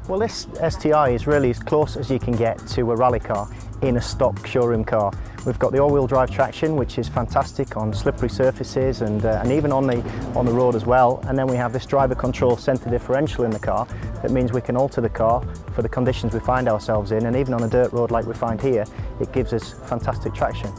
Well, this STI is really as close as you can get to a rally car in a stock showroom car. We've got the all-wheel drive traction, which is fantastic on slippery surfaces and even on the road as well. And then we have this driver control centre differential in the car. That means we can alter the car for the conditions we find ourselves in, and even on a dirt road like we find here, it gives us fantastic traction.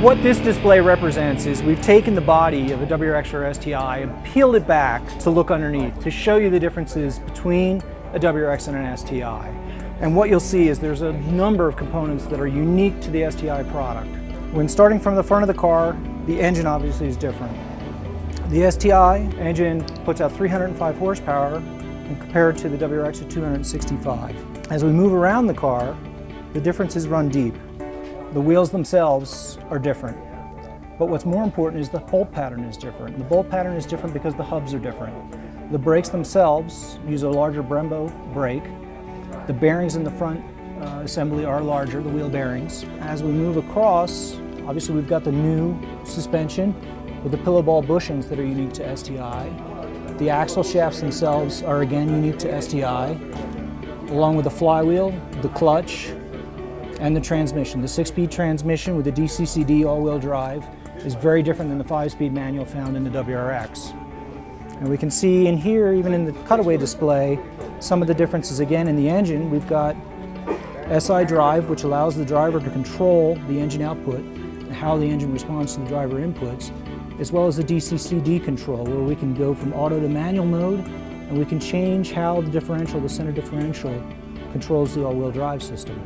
What this display represents is we've taken the body of a WRX or STI and peeled it back to look underneath, to show you the differences between a WRX and an STI. And what you'll see is there's a number of components that are unique to the STI product. When starting from the front of the car, the engine obviously is different. The STI engine puts out 305 horsepower and compared to the WRX at 265. As we move around the car, the differences run deep. The wheels themselves are different, but what's more important is the bolt pattern is different. The bolt pattern is different because the hubs are different. The brakes themselves use a larger Brembo brake. The bearings in the front assembly are larger, the wheel bearings. As we move across, obviously we've got the new suspension with the pillow ball bushings that are unique to STI. The axle shafts themselves are again unique to STI, along with the flywheel, the clutch, and the transmission. The 6-speed transmission with the DCCD all-wheel drive is very different than the 5-speed manual found in the WRX. And we can see in here, even in the cutaway display, some of the differences again in the engine. We've got SI drive, which allows the driver to control the engine output and how the engine responds to the driver inputs, as well as the DCCD control, where we can go from auto to manual mode, and we can change how the differential, the center differential, controls the all-wheel drive system.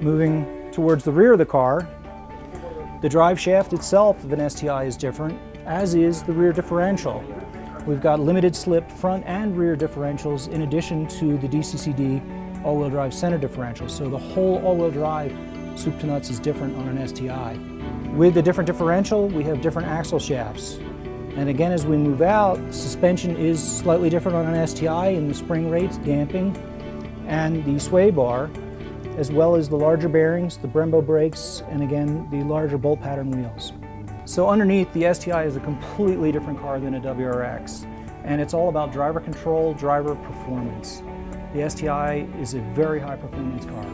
Moving towards the rear of the car, the drive shaft itself of an STI is different, as is the rear differential. We've got limited slip front and rear differentials in addition to the DCCD all-wheel drive center differential. So the whole all-wheel drive soup to nuts is different on an STI. With the different differential, we have different axle shafts. And again, as we move out, suspension is slightly different on an STI in the spring rates, damping, and the sway bar, as well as the larger bearings, the Brembo brakes, and again, the larger bolt pattern wheels. So underneath, the STI is a completely different car than a WRX, and it's all about driver control, driver performance. The STI is a very high performance car.